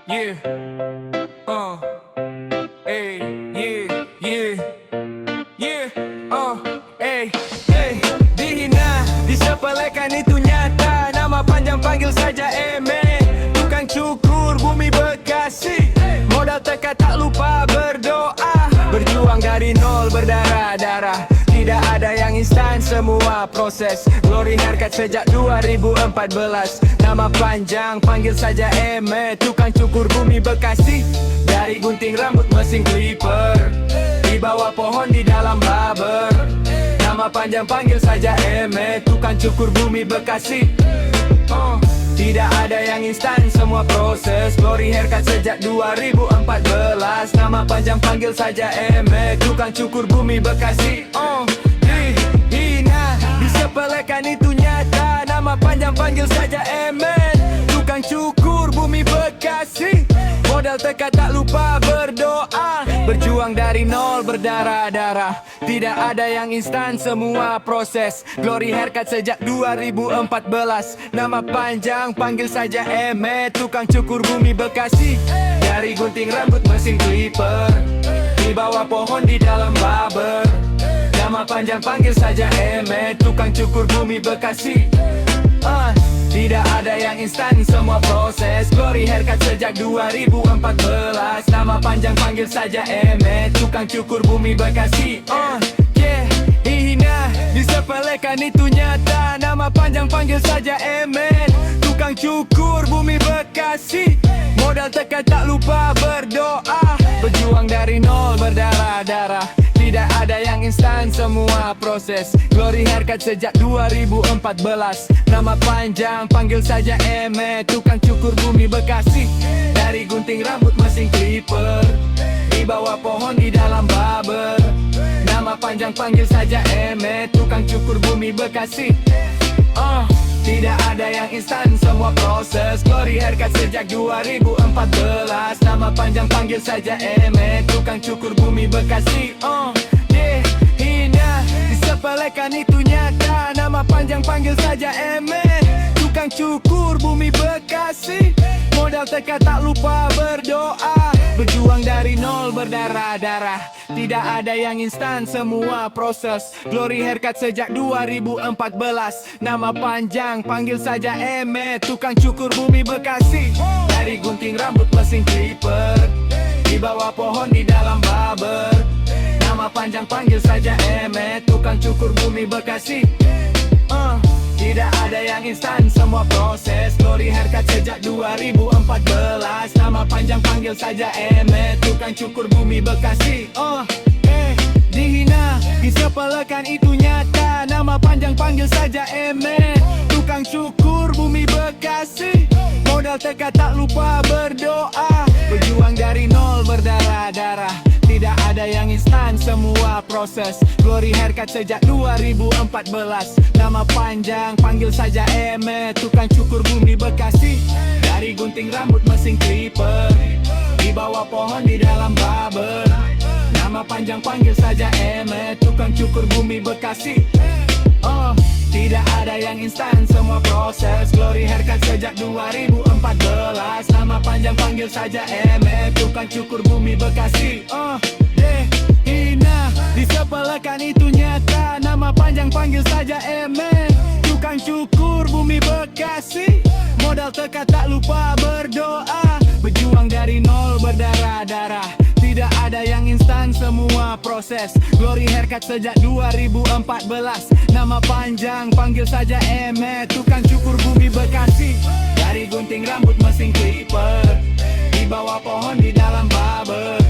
Yeah, hey, hey, dihina, disepelekan itu nyata. Nama panjang panggil saja Eme. Tukang cukur bumi Bekasi. Modal tekad tak lupa berdoa. Berjuang dari nol berdarah-darah. Tidak ada yang instan, semua proses. Glory haircut sejak 2014. Nama panjang panggil saja Eme. Tukang cukur bumi Bekasi. Dari gunting rambut mesin clipper, di bawah pohon di dalam barber. Nama panjang panggil saja Eme. Tukang cukur bumi Bekasi. Tidak ada yang instan, semua proses. Glory haircut sejak 2014. Nama panjang panggil saja Eme. Tukang cukur bumi Bekasi. Dihina, disepelekan itu nyata. Nama panjang panggil saja Eme. Tukang cukur bumi Bekasi. Modal tekad tak lupa berdoa. Berjuang dari nol berdarah-darah. Tidak ada yang instan, semua proses. Glory haircut sejak 2014. Nama panjang panggil saja Eme. Tukang cukur bumi Bekasi. Dari gunting rambut mesin clipper, di bawah pohon di dalam barber. Nama panjang panggil saja Eme. Tukang cukur bumi Bekasi. Tidak ada yang instan, semua proses. Glory haircut sejak 2014. Nama panjang panggil saja Eme. Tukang cukur bumi Bekasi. Hina, disepelekan itu nyata. Nama panjang panggil saja Eme. Tukang cukur bumi Bekasi. Modal tekad tak lupa berdoa. Berjuang dari nol berdarah-darah. Tidak ada yang instan, semua proses. Glory haircut sejak 2014. Nama panjang panggil saja Eme. Tukang cukur bumi Bekasi. Dari gunting rambut mesin clipper, di bawah pohon di dalam barber. Nama panjang panggil saja Eme. Tukang cukur bumi Bekasi. Tidak ada yang instan, semua proses. Glory haircut sejak 2014. Nama panjang panggil saja Eme. Tukang cukur bumi Bekasi. Hina, disepelekan itu nyata. Nama panjang panggil saja Eme. Tukang cukur bumi Bekasi. Modal tekad tak lupa berdoa. Berjuang dari nol berdarah-darah. Tidak ada yang instan, semua proses. Glory haircut sejak 2014. Nama panjang panggil saja Eme. Tukang cukur bumi Bekasi. Dari gunting rambut mesin clipper, di bawah pohon di dalam barber. Nama panjang panggil saja Eme. Tukang cukur bumi Bekasi. Tidak ada yang instan, semua proses. Glory haircut sejak 2014. Nama panjang panggil saja Eme. Tukang cukur bumi Bekasi. Dihina, disepelekan itu nyata. Nama panjang panggil saja Eme. Tukang cukur bumi Bekasi. Modal tekad tak lupa berdoa. Berjuang dari nol berdarah-darah. Tidak ada yang instan, semua proses. Glory haircut sejak 2014. Nama panjang panggil saja Eme. Tukang cukur bumi Bekasi. Dari gunting rambut mesin clipper, di bawah pohon di dalam barber. Nama panjang panggil saja Eme. Tukang cukur bumi Bekasi. Tidak ada yang instan, semua proses. Glory haircut sejak 2014. Nama panjang panggil saja Eme. Tukang cukur bumi Bekasi. Hina, disepelekan itu nyata. Nama panjang panggil saja Eme. Tukang cukur bumi Bekasi. Modal tekad tak lupa berdoa. Berjuang dari nol berdarah-darah. Tidak ada yang instan, semua proses. Glory haircut sejak 2014. Nama panjang panggil saja Eme. Tukang cukur bumi Bekasi. Dari gunting rambut mesin clipper, di bawah pohon di dalam barber.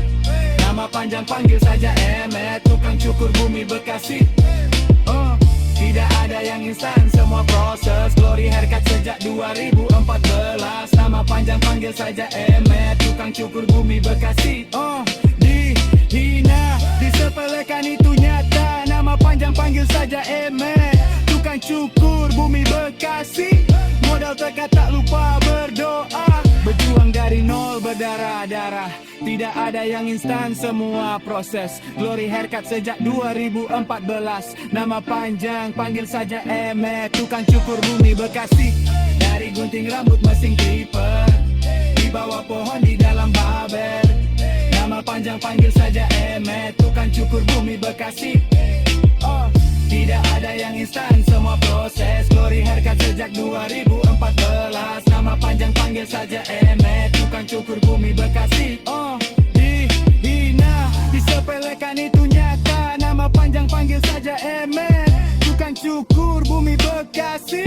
Nama panjang panggil saja Eme. Tukang cukur bumi Bekasi. Tidak ada yang instan, semua proses. Glory haircut sejak 2014. Nama panjang panggil saja Eme. Tukang cukur bumi Bekasi. Dihina, disepelekan itu nyata. Nama panjang panggil saja Eme. Tukang cukur bumi Bekasi. Modal tekad tak lupa berdoa. Berjuang dari nol berdarah-darah. Tidak ada yang instan, semua proses. Glory haircut sejak 2014. Nama panjang panggil saja Eme. Tukang cukur bumi Bekasi. Dari gunting rambut mesin clipper, di bawah pohon di dalam Babel. Nama panjang panggil saja Emet, tukang cukur bumi Bekasi. Tidak ada yang instan, semua proses. Glory haircut sejak 2014. Nama panjang panggil saja Emet, tukang cukur bumi Bekasi. Dihina, disepelekan itu nyata. Nama panjang panggil saja Emet, tukang cukur bumi Bekasi.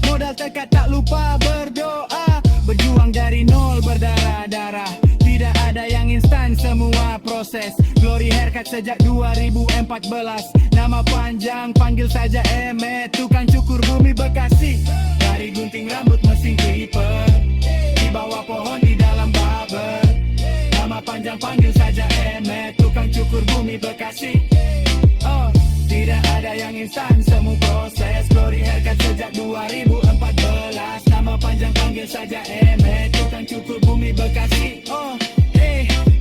Modal tekad tak lupa berdoa, berjuang dari nol berdarah-darah. Tidak ada yang instan, semua proses. Glory haircut sejak 2014. Nama panjang panggil saja Emet, tukang cukur bumi Bekasi. Dari gunting rambut mesin clipper, di bawah pohon di dalam Babel. Nama panjang panggil saja Emet, tukang cukur bumi Bekasi. Tidak ada yang instan, semua proses. Glory haircut sejak 2014. Nama panjang panggil saja Emet, tukang cukur bumi Bekasi.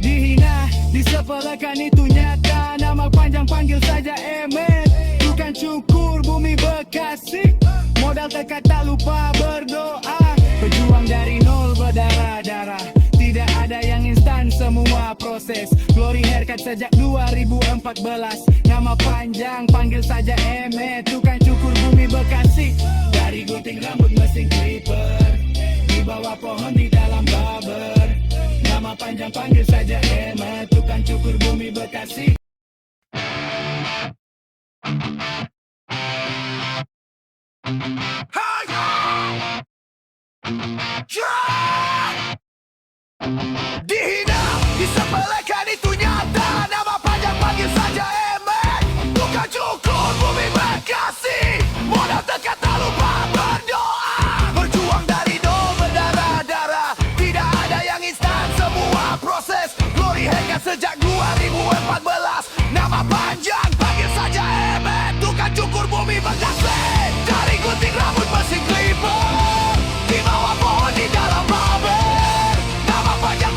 Dihina, disepelekan itu nyata. Nama panjang panggil saja Emet, tukang cukur bumi Bekasi. Modal tekad tak lupa berdoa, berjuang dari nol berdarah-darah. Tidak ada yang instan, semua proses. Glory haircut sejak 2014. Nama panjang panggil saja Emet, tukang cukur bumi Bekasi. Dari gunting rambut mesin clipper, di bawah pohon di dalam Babel. Nama panjang panggil saja Emet, tukang cukur bumi Bekasi. Dihina, disepelekan itu nyata. Nama panjang panggil saja Emet, tukang cukur bumi Bekasi. Modal tekad tak lupa berdoa, berjuang dari nol berdarah-darah. Tidak ada yang instan, semua proses. Glory haircut sejak 2014. Nama panjang panggil saja Emet, tukang cukur bumi Bekasi. Dari gunting rambut mesin clipper, di bawah pohon di dalam Babel. Nama panjang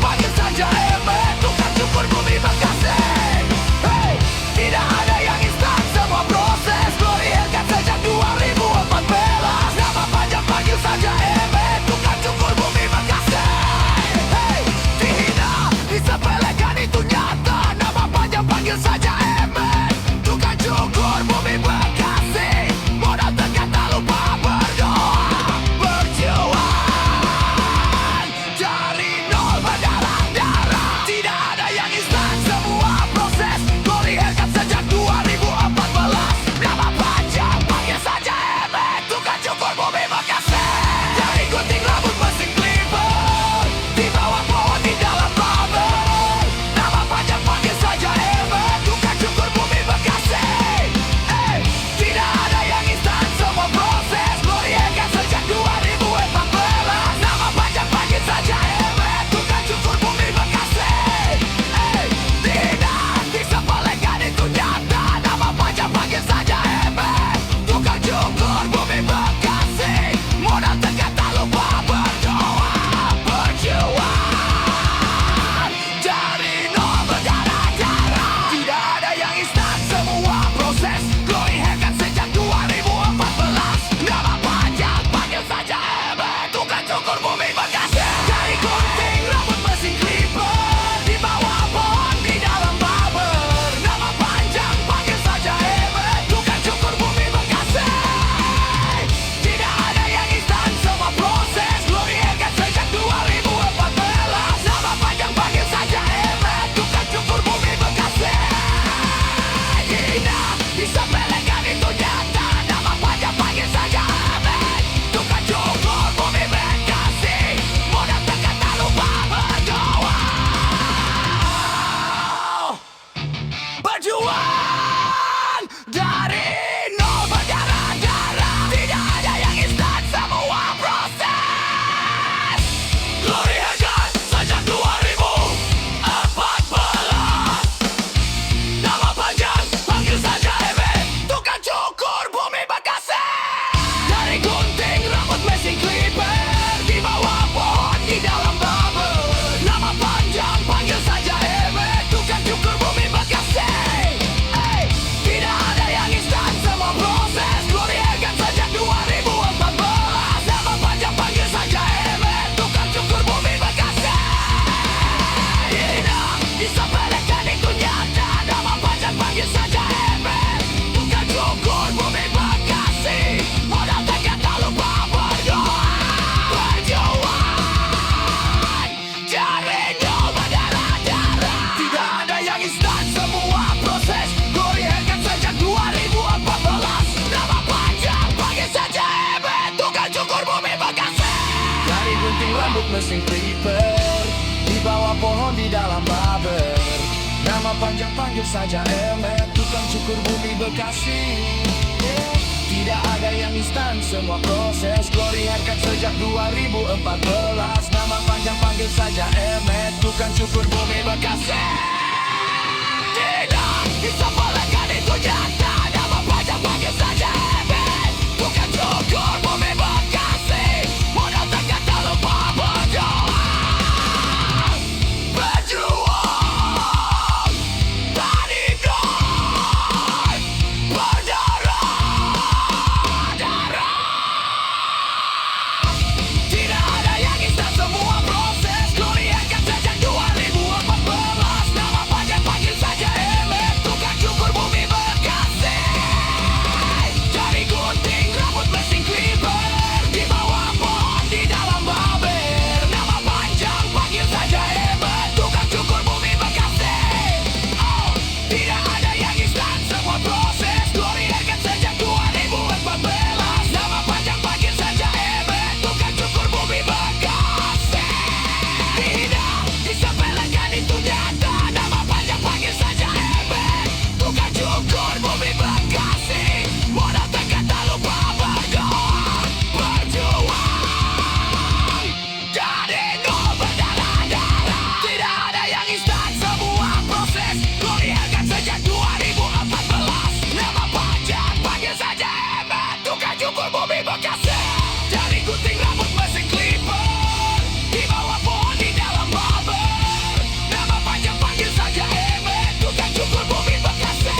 gunting rambut mesin clipper, di bawah pohon di dalam barber. Nama panjang panggil saja Emet, tukang cukur bumi Bekasi. Tidak ada yang instan, semua proses. Glory haircut sejak 2014. Nama panjang panggil saja Emet, tukang cukur bumi Bekasi. Tidak bisa bolehkan itu nyata. Nama panjang panggil saja Emet, tukang cukur bumi Bekasi. Modal tekan tak lupa berdoa, berjuang dari nol, berdarah-darah. Tidak ada yang instan, semua proses. Glory haircut sejak 2014. Nama panjang panggil saja Emet, tukang cukur bumi Bekasi. Jari gunting rambut mesin clipper, di bawah pohon di dalam barber. Nama panjang panggil saja Emet, tukang cukur bumi Bekasi. Oh, tidak ada yang instan, semua proses. Glory haircut sejak 2014. Nama panjang panggil saja Emet, tukang cukur bumi Bekasi. Tidak disepelekan itu nyata. Nama panjang panggil saja Emet, tukang cukur bumi Bekasi. Modal tekan tak lupa berdoa, berjuang dari nol, berdarah-darah. Tidak ada yang instan, semua proses. Glory haircut sejak 2014. Nama panjang panggil saja Emet, tukang cukur bumi Bekasi. Jari gunting rambut mesin clipper, di bawah pohon di dalam barber. Nama panjang panggil saja Emet, tukang cukur bumi Bekasi.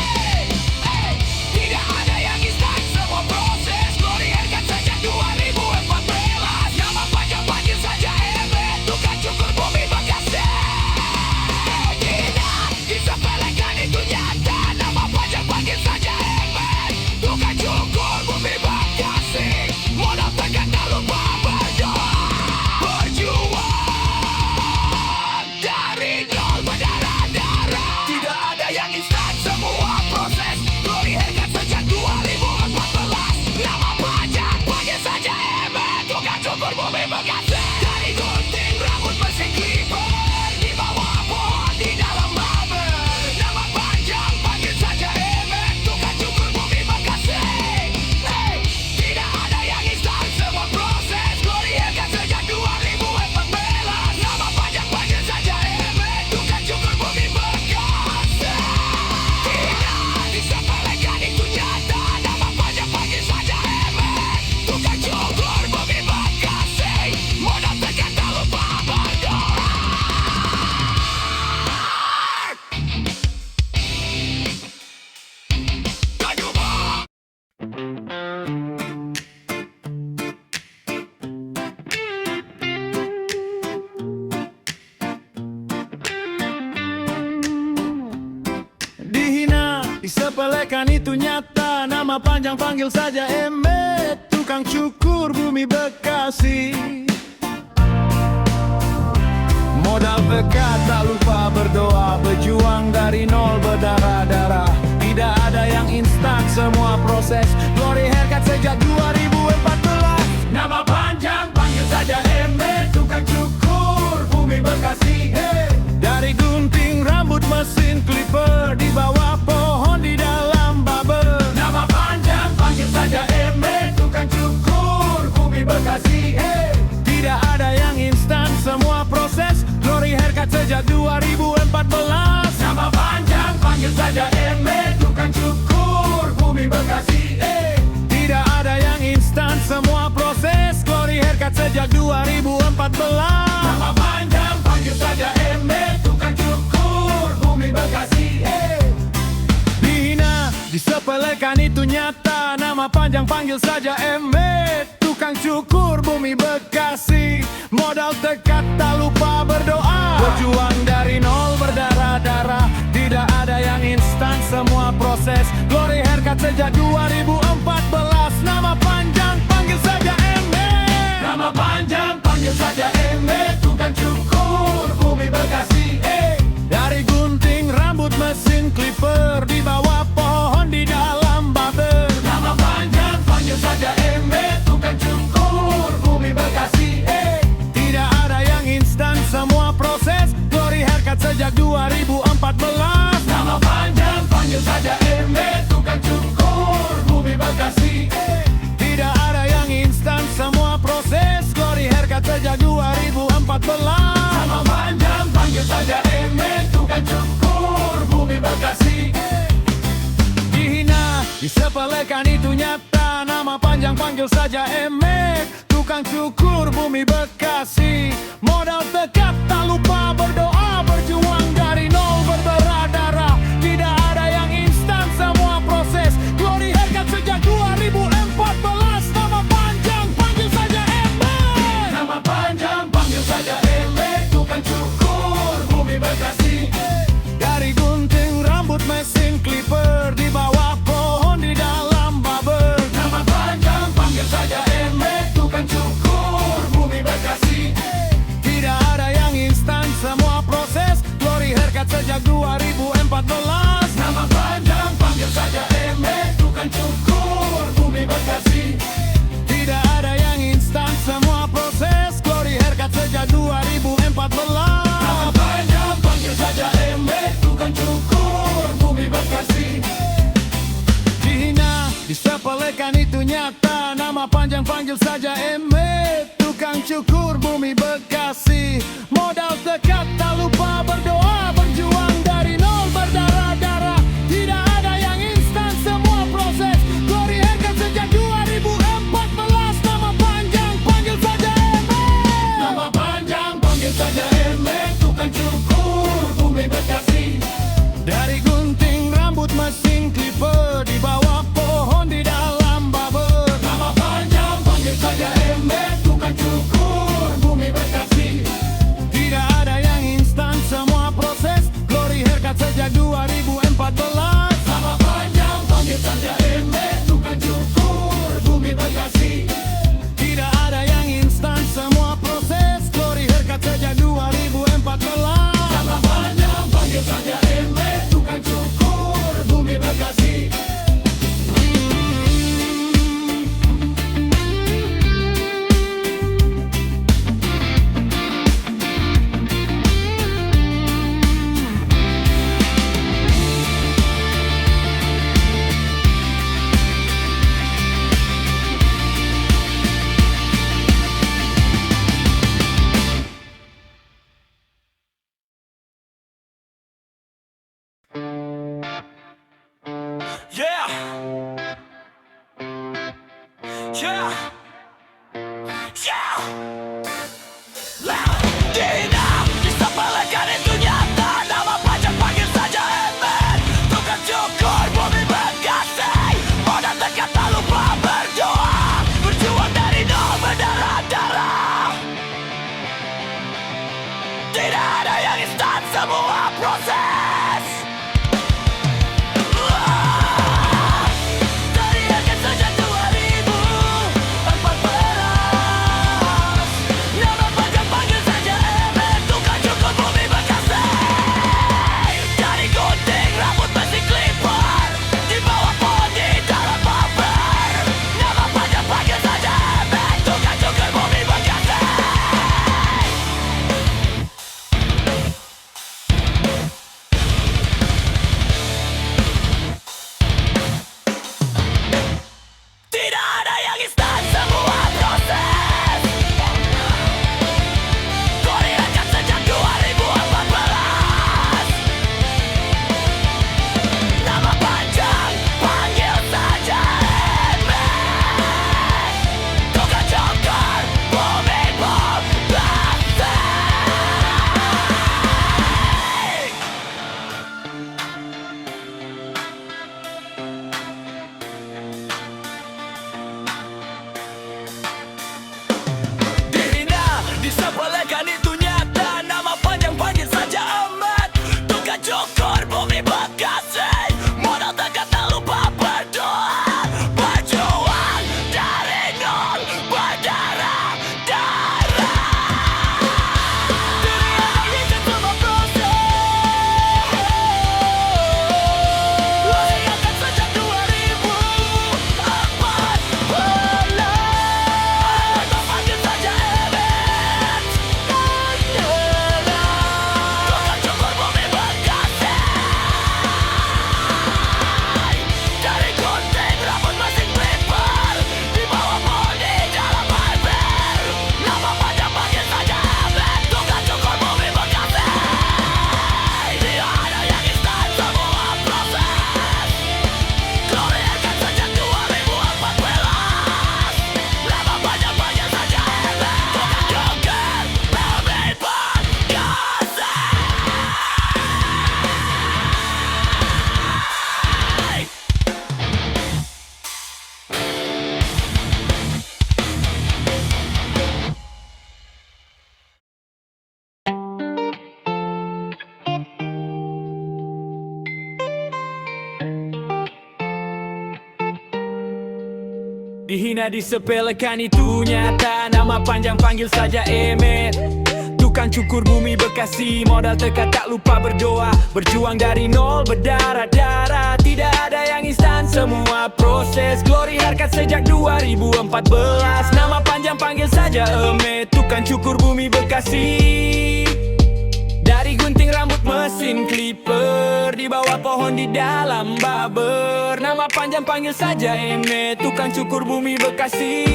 Tidak ada yang instan, semua proses. Glory haircut sejak 2014. Nama panjang panggil saja Emet, tukang cukur bumi Bekasi. Tidak disepelekan itu nyata. Nama panjang panggil saja Emet, tukang cukur bumi Bekasi. Modal tekan tak lupa berdoa, berjuang dari nol, berdarah-darah. Tidak ada yang instan, semua proses. Glory haircut sejak 2014. Nama panjang panggil saja Emet, tukang cukur bumi Bekasi. Dari gunting rambut mesin clipper, di bawah pohon di dalam barber. Nama panjang panggil saja Emet, tukang cukur bumi Bekasi. Tidak ada yang instan, semua proses. Glory haircut sejak 2014. Nama panjang panggil saja Emet, tukang cukur bumi Bekasi. Tidak disepelekan itu nyata. Nama panjang panggil saja Emet, tukang cukur bumi Bekasi. Modal tekan tak lupa berdoa. Kajubah. Dihina, disepelekan itu nyata. Nama panjang panggil saja Emet, tukang cukur bumi Bekasi. Modal dekat tak lupa berdoa, berjuang dari nol, berdarah-darah. Tidak ada yang instan, semua proses. Glory haircut sejak 2014. Nama panjang panggil saja Emet, tukang cukur bumi Bekasi. Dari gunting rambut mesin clipper, di bawah pohon di dalam barber. Nama panjang panggil saja Emet, tukang cukur bumi Bekasi. Tidak ada yang instan, semua proses. Glory haircut sejak 2014. Nama panjang panggil saja Emet, tukang cukur bumi Bekasi. Tidak ada yang instan, semua proses. Glory haircut sejak 2014. Nama panjang panggil saja Emet, tukang cukur bumi Bekasi. Dihina, disepelekan itu nyata. Nama panjang panggil saja Emet, tukang cukur bumi Bekasi. Modal tekad tak lupa berdoa, berjuang dari nol, berdarah-darah. Tidak ada yang instan, semua proses. Glory haircut sejak 2014. Nama panjang panggil saja Emet. Nama panjang panggil saja Emet, tukang cukur bumi Bekasi. Dari gunting rambut mesin clipper, di bawah pohon di dalam barber. Nama panjang panggil saja Emet, tukang cukur bumi Bekasi. sejak 2014. Nama panjang panggil saja Emet, tukang cukur bumi Bekasi. Tidak ada yang instan, semua proses. Glory haircut sejak 2014. Nama panjang panggil saja Emet, tukang cukur bumi Bekasi. Dihina, disepelekan itu nyata. Nama panjang panggil saja Emet, tukang cukur bumi Bekasi. Modal tekad tak lupa berdoa, berjuang dari nol berdarah-darah. Tidak ada yang instan, semua proses. Glory haircut sejak 2014. Nama panjang panggil saja Emet. Nama panjang panggil saja Emet, tukang cukur bumi Bekasi. Dari gunting rambut mesin clipper, di bawah pohon di dalam barber. Nama panjang panggil saja Emet, tukang cukur bumi Bekasi. Tidak ada yang instan, semua proses. Glory haircut sejak 2014. Nama panjang panggil saja Emet, tukang cukur bumi Bekasi. Tidak ada yang instan, semua proses. Glory haircut sejak 2014. Nama panjang panggil saja Emet, tukang cukur bumi Bekasi. Dihina, disepelekan itu nyata. Nama panjang panggil saja Emet, tukang cukur bumi Bekasi. Modal tekad tak lupa berdoa, berjuang dari nol berdarah-darah. Tidak ada yang instan, semua proses. Glory haircut sejak 2014. Nama panjang panggil saja Emet. Nama panjang panggil saja Emet, tukang cukur bumi Bekasi. Dari gunting rambut mesin clipper, di bawah pohon di dalam barber. Nama panjang panggil saja Emet, tukang cukur bumi Bekasi. Tidak ada yang instan, semua proses. Glory haircut sejak 2014. Nama panjang panggil saja Emet, tukang cukur bumi Bekasi. Tidak ada yang instan, semua proses. Glory haircut sejak 2014. Nama panjang panggil saja Emet, tukang cukur bumi Bekasi. Yeah. Yeah. Yeah. Dina, disepelekan itu nyata. Nama panjang panggil saja Emet, tukang cukur bumi Bekasi. Modal tekad tak lupa berdoa, berjuang dari nol berdarah-darah. Tidak ada yang instan, semua proses. Dihina disepelekan itu nyata, nama panjang panggil saja Emet. Tukang cukur bumi Bekasi, modal tekad tak lupa berdoa. Berjuang dari nol berdarah-darah, tidak ada yang instan, semua proses. Glory harkat sejak 2014, nama panjang panggil saja Emet. Tukang cukur bumi Bekasi, dari gunting rambut mesin clipper, di bawah pohon di dalam baber. Nama panjang panggil saja Emet. Tukang cukur bumi Bekasi,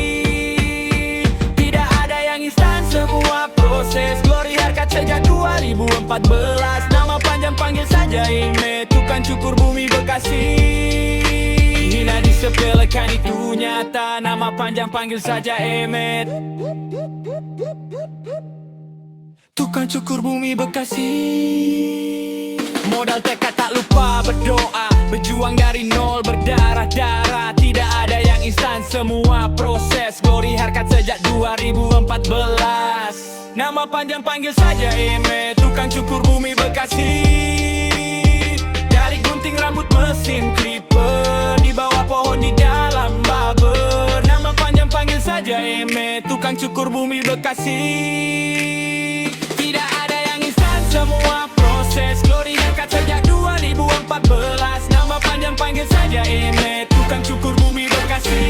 tidak ada yang instan, semua proses. Glory harkat sejak 2014, nama panjang panggil saja Emet. Tukang cukur bumi Bekasi, hina disepelekan itu nyata, nama panjang panggil saja Emet. Tukang cukur bumi Bekasi, modal tekad tak lupa berdoa. Berjuang dari nol berdarah-darah, tidak ada yang instan, semua proses. Glory harkat sejak 2014, nama panjang panggil saja Emet. Tukang cukur bumi Bekasi, dari gunting rambut mesin clipper, di bawah pohon di dalam baber. Nama panjang panggil saja Emet. Tukang cukur bumi Bekasi, tidak ada yang instan, semua proses. Glory harkat sejak 2014, nama panjang panggil saja Emet. Tukang cukur bumi Bekasi,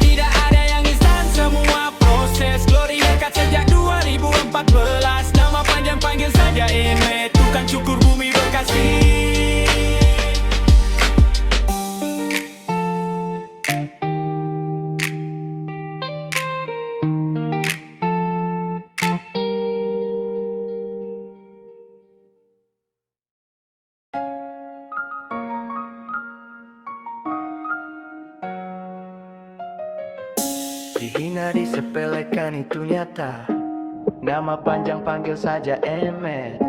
tidak ada yang instan, semua proses. Glory harkat sejak 2014, nama panjang panggil saja Emet. Tukang cukur bumi Bekasi. Dihina disepelekan itu nyata, nama panjang panggil saja Emet.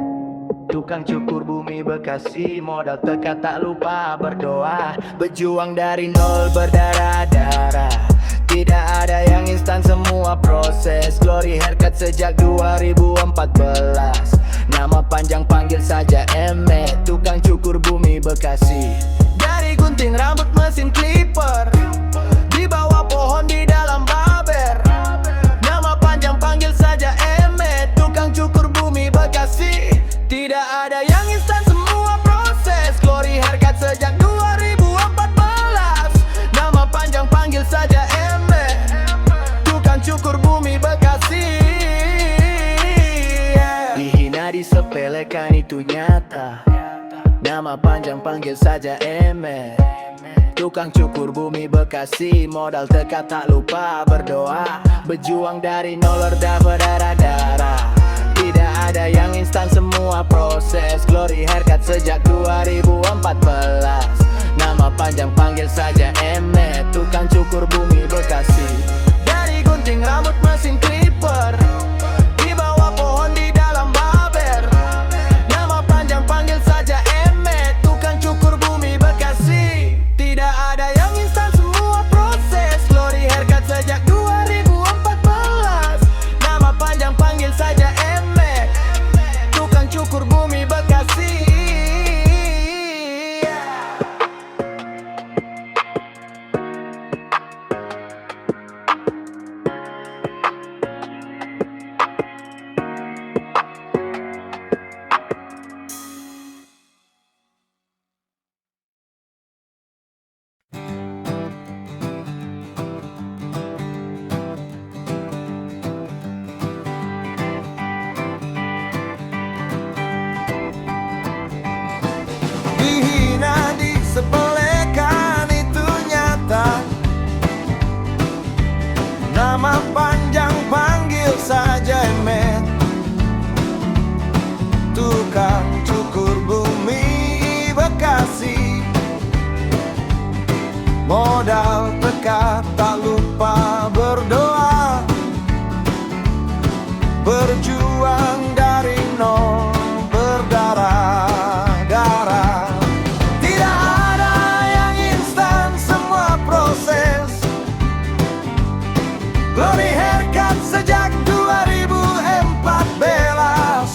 Tukang cukur bumi Bekasi, modal tekad tak lupa berdoa. Berjuang dari nol berdarah-darah, tidak ada yang instan, semua proses. Glory haircut sejak 2014, nama panjang panggil saja Emet. Tukang cukur bumi Bekasi, dari gunting rambut mesin clipper, di bawah pohon di dalam baber. Nama panjang panggil saja Emet. Tukang cukur bumi Bekasi, tidak ada yang instan, semua proses. Glory harkat sejak 2014, nama panjang panggil saja Emet. Tukang cukur bumi Bekasi, dihina disepelekan itu nyata, nama panjang panggil saja Emet. Tukang cukur bumi Bekasi, modal tekad tak lupa berdoa. Berjuang dari nol berdarah-darah, tidak ada yang instan, semua proses. Glory haircut sejak 2014, nama panjang panggil saja Emet. Tukang cukur bumi Bekasi, dari gunting rambut mesin clipper, di bawah pohon di dalam baber. Nama panjang panggil saja Emet. Tukang cukur bumi Bekasi, tidak ada yang instan, semua proses. Glory haircut sejak 2014, nama panjang panggil saja Emet. Tukang cukur bumi Bekasi. Dihina disepelekan itu nyata, nama panjang panggil saja Emet. Tukang cukur bumi Bekasi, modal tekad tak lupa berdoa. Berjuang dari nol berdarah-darah, tidak ada yang instan, semua proses. Glory haircut sejak 2014,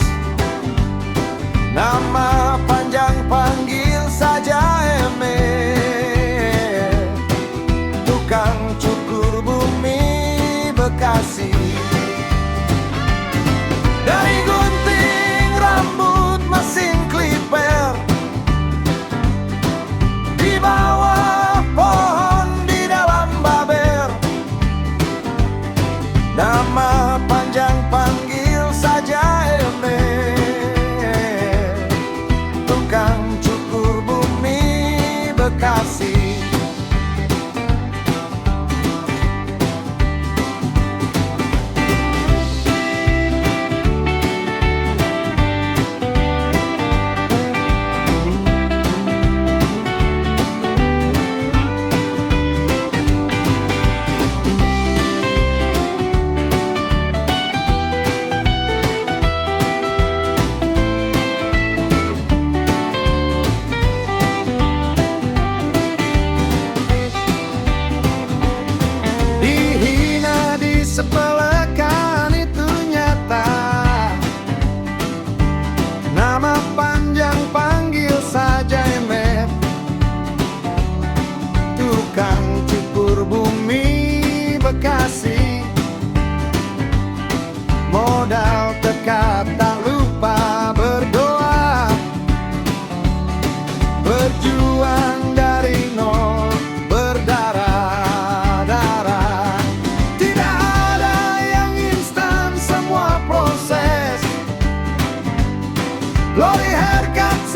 nama panjang panggil saja Emet.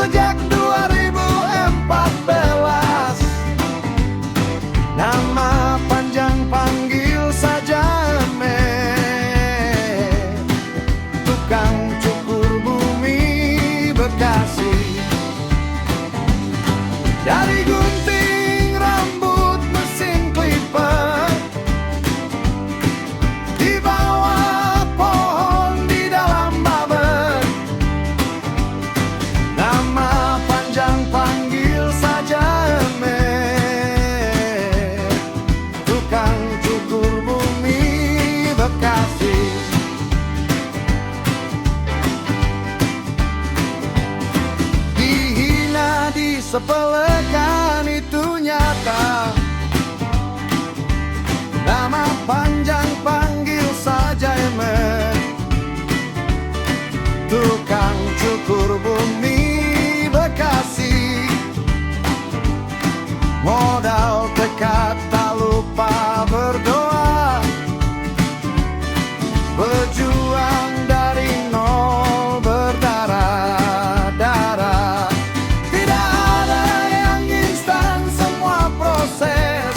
sejak 2014. Nama panjang panggil saja Emet, tukang cukur bumi Bekasi. Dari gunting rambut mesin clipper, di bawah pohon di dalam baber. Nama panjang panggil saja Emet, tukang cukur bumi Bekasi. Dihina disepelekan itu nyata. Nama panjang panggil saja Emet, tukang cukur bumi Bekasi. Modal tekad tak lupa berdoa, berjuang dari nol berdarah-darah. Tidak ada yang instan, semua proses.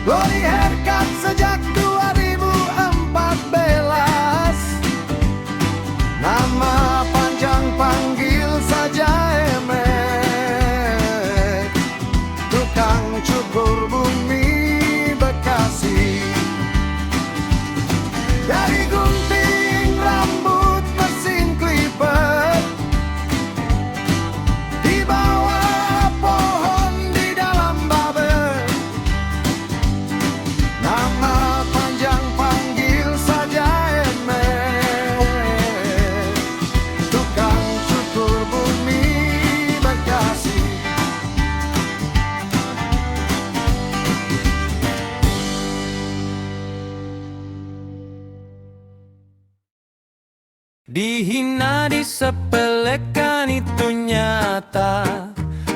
Glory haircut sejak 2014. Nama panjang panggil saja Emet, tukang cukur bumi Bekasi. Dari gunting rambut mesin clipper, di bawah pohon di dalam baber. Nama panjang panggil saja Emet, tukang cukur bumi Bekasi. Dihina disepelekan itu nyata.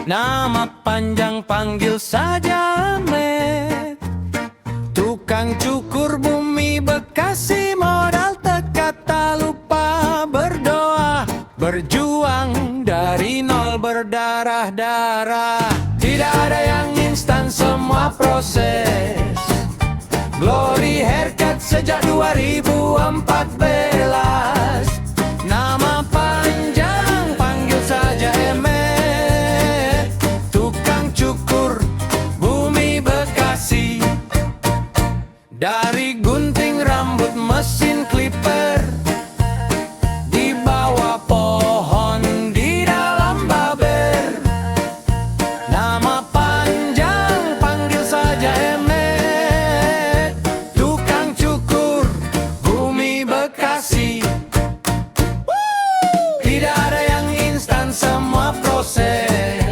Nama panjang panggil saja Emet, tukang cukur bumi Bekasi. Modal tekad tak lupa berdoa, berjuang dari nol berdarah-darah. Tidak ada yang instan, semua proses. Glory haircut sejak 2014. Nama panjang panggil saja Emet, tukang cukur bumi Bekasi. Dari gunting rambut mesin clipper, di bawah pohon di dalam baber. Nama panjang panggil saja Emet, tukang cukur bumi Bekasi. Tidak ada yang instan, semua proses.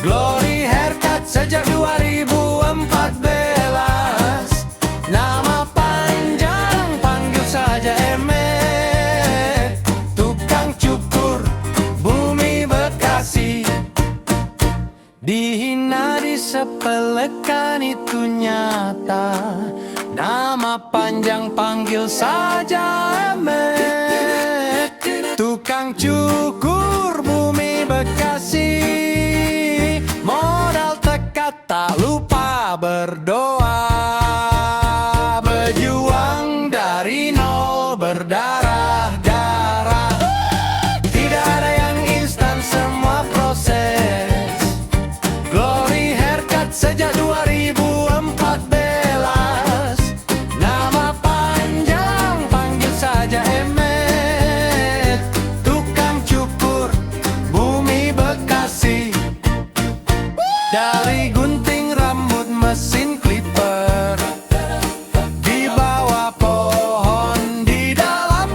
Glory haircut sejak 2014. Nama panjang panggil saja Emet, tukang cukur bumi Bekasi. Dihina disepelekan itu nyata. Nama panjang panggil saja Emet, tukang cukur bumi Bekasi. Modal tekad tak lupa berdoa, berjuang dari nol berdarah-darah. Tidak ada yang instan, semua proses. Glory haircut sejak 2014. Nama panjang panggil saja Emet, tukang cukur bumi Bekasi. Dari gunting rambut mesin clipper, di bawah pohon di dalam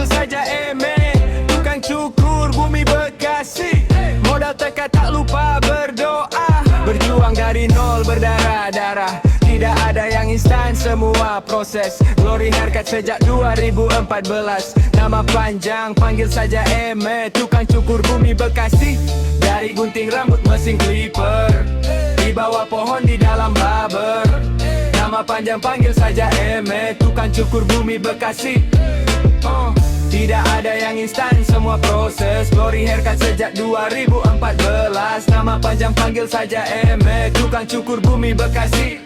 panggil saja Emet. Tukang cukur bumi Bekasi, modal tekad tak lupa berdoa. Berjuang dari nol berdarah-darah, tidak ada yang instan, semua proses. Glory haircut sejak 2014. Nama panjang panggil saja Emet. Tukang cukur bumi Bekasi, dari gunting rambut mesin clipper, di bawah pohon di dalam barber. Nama panjang panggil saja Emet. Tukang cukur bumi Bekasi. Tidak ada yang instan, semua proses. Glory haircut sejak 2014. Nama panjang panggil saja Emet. Tukang cukur bumi Bekasi.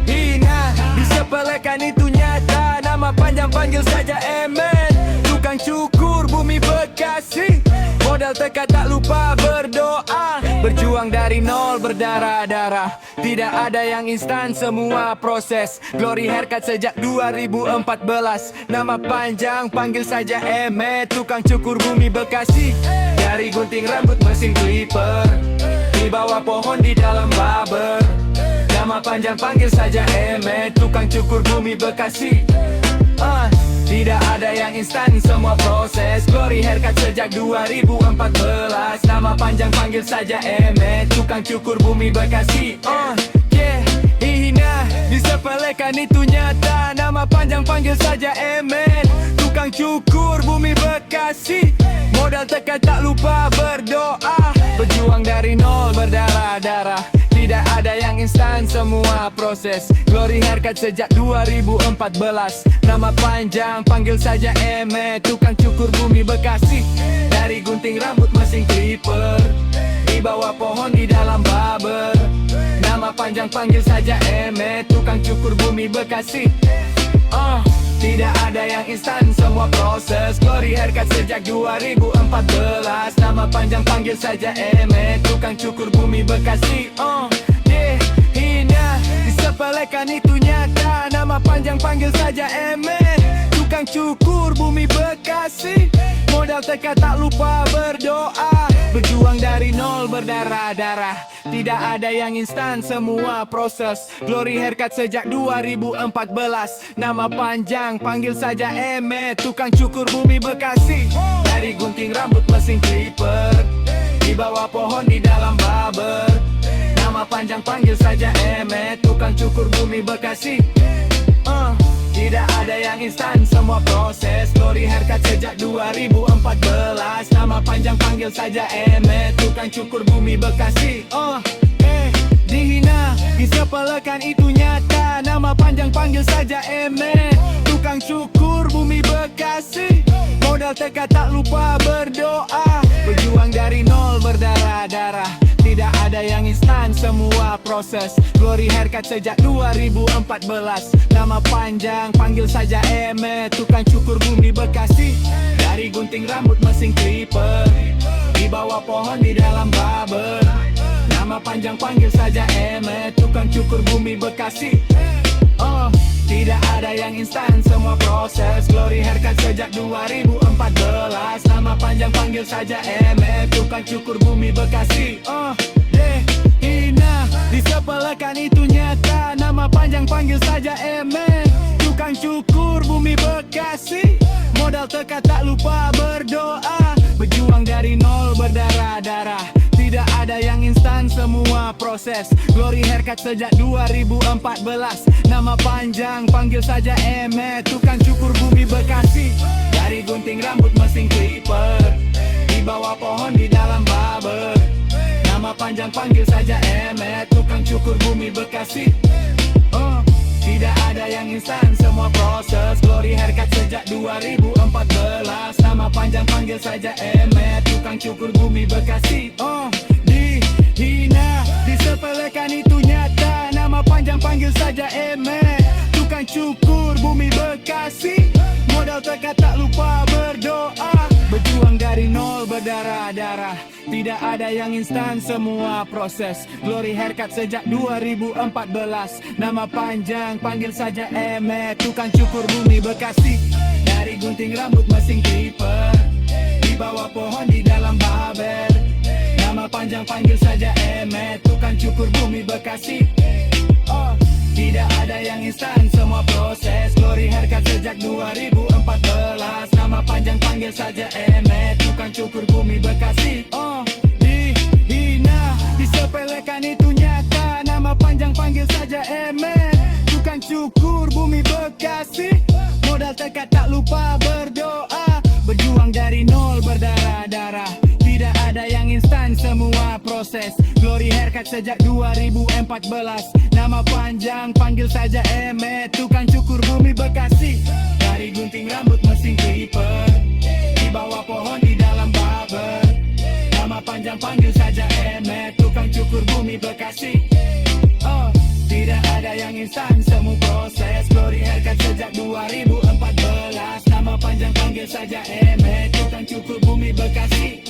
Dihina, disepelekan itu nyata. Nama panjang panggil saja Emet. Tukang cukur bumi Bekasi, modal tekad tak lupa berdoa. Berjuang dari nol berdarah-darah, tidak ada yang instan, semua proses. Glory haircut sejak 2014. Nama panjang panggil saja Emet. Tukang cukur bumi Bekasi, dari gunting rambut mesin clipper, di bawah pohon di dalam barber. Nama panjang panggil saja Emet. Tukang cukur bumi Bekasi. Tidak ada yang instan, semua proses. Glory haircut sejak 2014. Nama panjang panggil saja Emet. Tukang cukur bumi Bekasi. Hina, disepelekan itu nyata. Nama panjang panggil saja Emet. Tukang cukur bumi Bekasi, modal tekad tak lupa berdoa. Berjuang dari nol berdarah-darah, tidak ada yang instan, semua proses. Glory haircut sejak 2014. Nama panjang panggil saja Emet. Tukang cukur bumi Bekasi, dari gunting rambut mesin clipper, di bawah pohon di dalam barber. Nama panjang panggil saja Emet. Tukang cukur bumi Bekasi. Tidak ada yang instan, semua proses. Glory haircut sejak 2014. Nama panjang panggil saja Emet. Tukang cukur bumi Bekasi. Hina, disepelekan itu nyata. Nama panjang panggil saja Emet. Tukang cukur bumi Bekasi, modal tekad tak lupa berdoa. Berjuang dari nol berdarah-darah, tidak ada yang instan, semua proses. Glory haircut sejak 2014. Nama panjang panggil saja Emet. Tukang cukur bumi Bekasi, dari gunting rambut mesin clipper, di bawah pohon di dalam barber. Nama panjang panggil saja Emet. Tukang cukur bumi Bekasi. Tidak ada yang instan, semua proses. Glory haircut sejak 2014. Nama panjang panggil saja Emet. Tukang cukur bumi Bekasi. Dihina, disepelekan itu nyata. Nama panjang panggil saja Emet. Tukang cukur bumi Bekasi, modal tekad tak lupa berdoa. Berjuang dari nol berdarah-darah, tidak ada yang instan, semua proses. Glory haircut sejak 2014. Nama panjang panggil saja Emet. Tukang cukur bumi Bekasi, dari gunting rambut mesin clipper, di bawah pohon di dalam barber. Nama panjang panggil saja Emet. Tukang cukur bumi Bekasi. Tidak ada yang instan, semua proses. Glory haircut sejak 2014. Nama panjang panggil saja Emet. Tukang cukur bumi Bekasi. Hina, disepelekan itu nyata. Nama panjang panggil saja Emet. Tukang cukur bumi Bekasi, modal tekad tak lupa berdoa. Berjuang dari nol berdarah-darah, tidak ada yang instan, semua proses. Glory haircut sejak 2014. Nama panjang panggil saja Emet. Tukang cukur bumi Bekasi, dari gunting rambut mesin clipper, di bawah pohon di dalam barber. Nama panjang panggil saja Emet. Tukang cukur bumi Bekasi. Tidak ada yang instan, semua proses. Glory haircut sejak 2014. Nama panjang panggil saja Emet. Tukang cukur bumi Bekasi. Dihina, disepelekan itu nyata. Nama panjang panggil saja Emet. Tukang cukur bumi Bekasi, modal tekad tak lupa berdoa. Berjuang dari nol berdarah-darah, tidak ada yang instan, semua proses. Glory haircut sejak 2014. Nama panjang panggil saja Emet. Tukang cukur bumi Bekasi, dari gunting rambut mesin clipper, di bawah pohon di dalam barber. Nama panjang panggil saja Emet. Tukang cukur bumi Bekasi. Tidak ada yang instan, semua proses. Glory Glory haircut sejak 2014. Nama panjang panggil saja Emet, tukang cukur bumi Bekasi. Dihina, disepelekan itu nyata. Nama panjang panggil saja Emet, tukang cukur bumi Bekasi. Modal tekad tak lupa berdoa, berjuang dari nol berdarah-darah. Tidak ada yang instan, semua proses. Glory haircut sejak 2014. Nama panjang panggil saja Emet, tukang cukur bumi Bekasi. Dari gunting rambut mesin clipper, di bawah pohon di dalam barber. Nama panjang panggil saja Emet, tukang cukur bumi Bekasi. Tidak ada yang instan, semua proses. Glory haircut sejak 2014. Nama panjang panggil saja Emet, tukang cukur bumi Bekasi.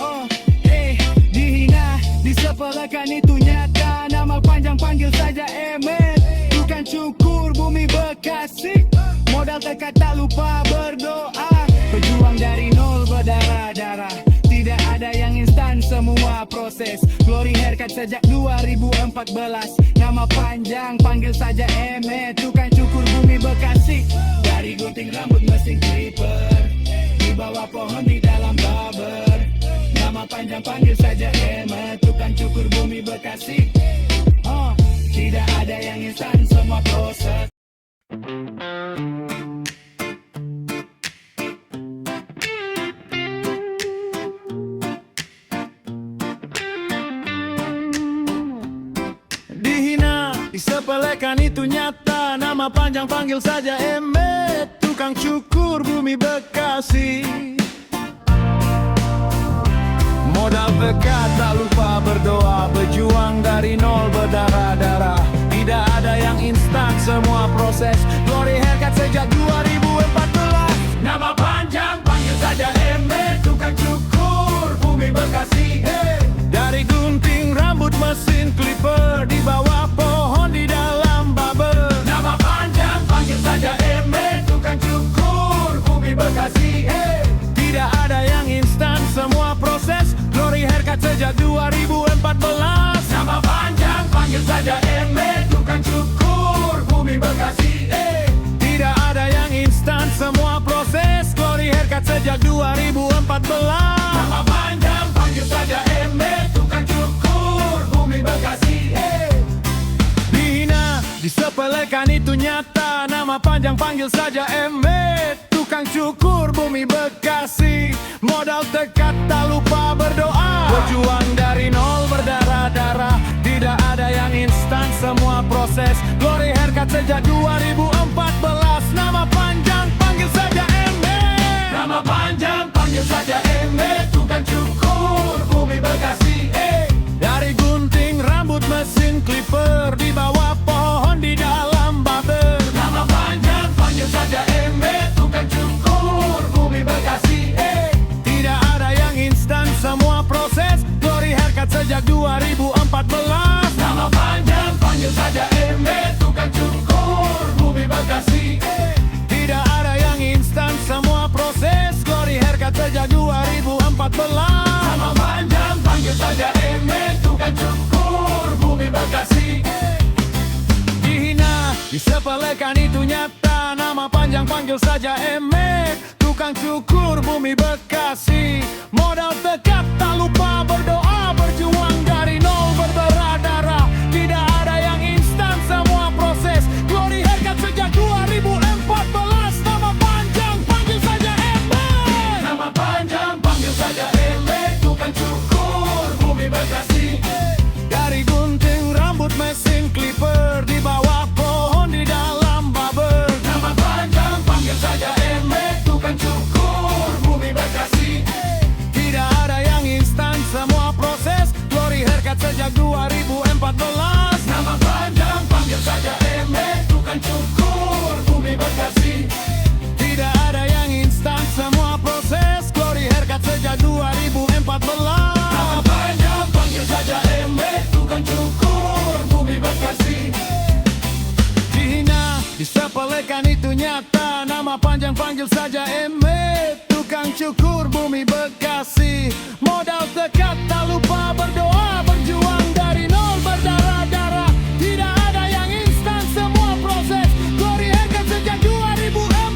Dihina, disepelekan itu nyata. Nama panjang panggil saja Emet, tukang cukur bumi Bekasi. Modal tekad tak lupa berdoa, berjuang dari nol berdarah-darah. Tidak ada yang instan, semua proses. Glory haircut sejak 2014. Nama panjang panggil saja Emet, tukang cukur bumi Bekasi. Dari gunting rambut mesin clipper, di bawah pohon di dalam barber. Nama panjang panggil saja Emet, tukang cukur bumi Bekasi. Tidak ada yang instan, semua proses. Dihina, disepelekan itu nyata. Nama panjang panggil saja Emet, tukang cukur bumi Bekasi. Modal tekad tak lupa berdoa, berjuang dari nol berdarah-darah. Tidak ada yang instan, semua proses. Glory haircut sejak 2014. Nama panjang panggil saja Emet, tukang cukur bumi Bekasi. Dari gunting rambut mesin clipper, di bawah pohon di dalam barber. Nama panjang panggil saja Emet, tukang cukur bumi Bekasi. Tidak ada yang instan, semua proses. Glory haircut sejak 2014. Nama panjang panggil saja Emet, tukang cukur bumi Bekasi. Tidak ada yang instan, semua proses. Glory haircut sejak 2014. Nama panjang panggil saja Emet, tukang cukur bumi Bekasi. Dihina, disepelekan itu nyata. Nama panjang panggil saja Emet, tukang cukur bumi Bekasi. Modal tekad tak lupa berdoa, berjuang dari nol berdarah-darah. Tidak ada yang instan, semua proses. Glory haircut sejak 2014. Nama panjang panggil saja Emet, nama panjang panggil saja Emet, tukang cukur bumi Bekasi. Dari gunting rambut mesin clipper, di bawah pohon di dalam barber. Nama panjang panggil saja Emet, tukang cukur bumi Bekasi. Tidak ada yang instan, semua proses. Glory haircut sejak 2014. Nama panjang panggil saja Emet, tukang cukur bumi Bekasi. Tidak ada yang instan, semua proses. Glory haircut sejak 2014. Nama panjang panggil saja Emet, tukang cukur bumi Bekasi. Dihina, disepelekan itu nyata. Nama panjang panggil saja Emet, tukang cukur bumi Bekasi. Modal tekad tak lupa berdoa, berjuang dari nol berdarah-darah. Tidak ada yang instan, semua proses. Glory haircut sejak 2014. Nama panjang panggil saja Emet, nama panjang panggil saja Emet, tukang cukur bumi Bekasi. Dari gunting rambut mesin clipper, di bawah pohon di dalam barber. Nama panjang panggil saja Emet, tukang cukur bumi Bekasi. Tidak ada yang instan, semua proses. Glory haircut sejak 2014. Nama panjang panggil saja Emet, tukang cukur bumi Bekasi. Tidak ada yang instan, semua proses. Glory haircut sejak 2014. Nama panjang panggil saja Emet, tukang cukur bumi Bekasi. Dihina, disepelekan itu nyata. Nama panjang panggil saja Emet, tukang cukur bumi Bekasi. Modal tekad tak lupa berdoa, berjuang dari nol berdarah-darah. Tidak ada yang instan, semua proses. Glory haircut sejak 2014.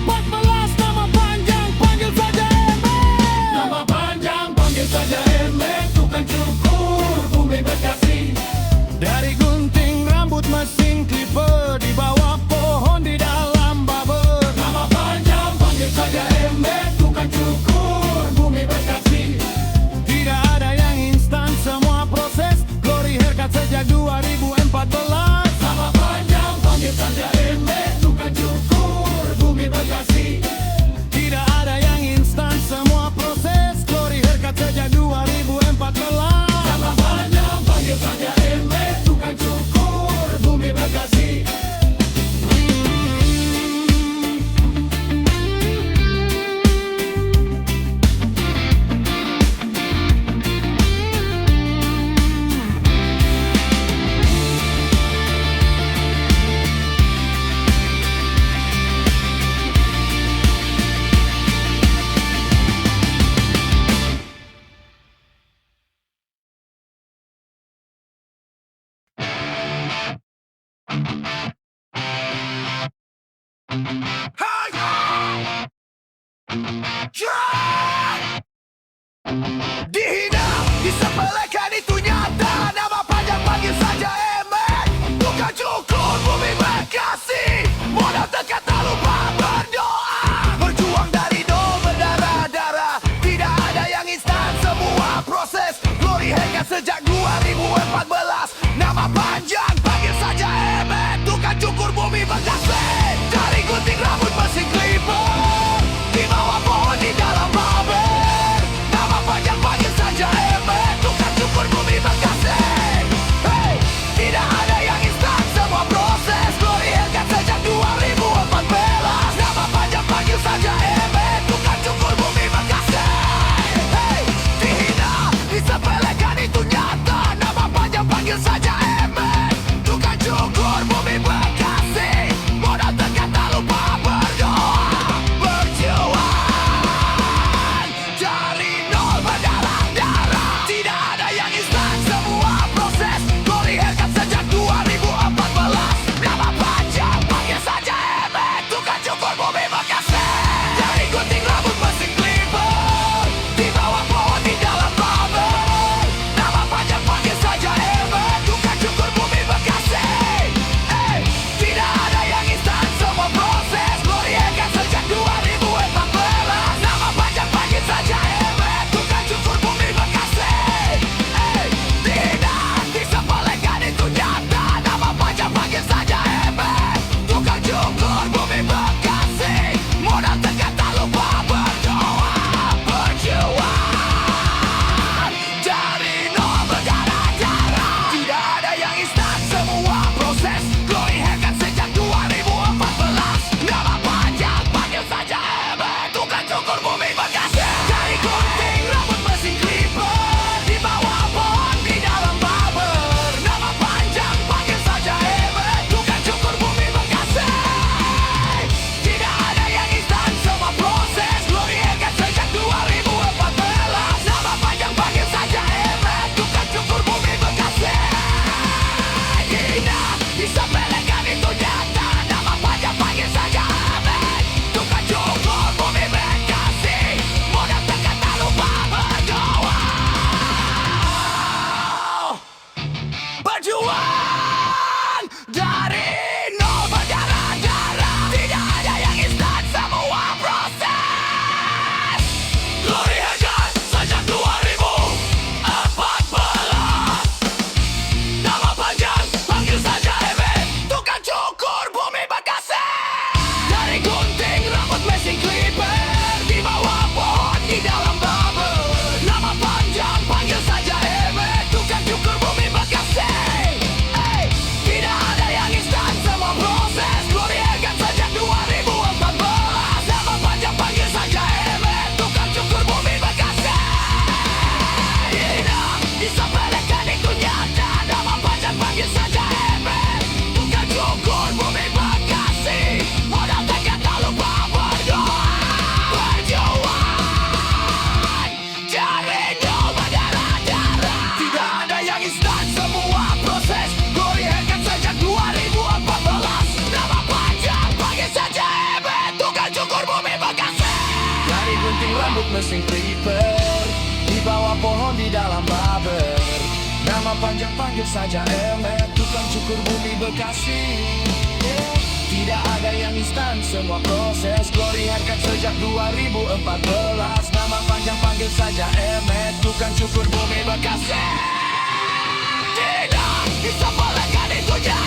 mesin creeper di bawah pohon di dalam barber. Nama panjang panggil saja Emet, tukang cukur bumi Bekasi. Tidak ada yang instan, semua proses. Glory haircut sejak 2014. Nama panjang panggil saja Emet, tukang cukur bumi Bekasi. Tidak bisa bolehkan itu jadi.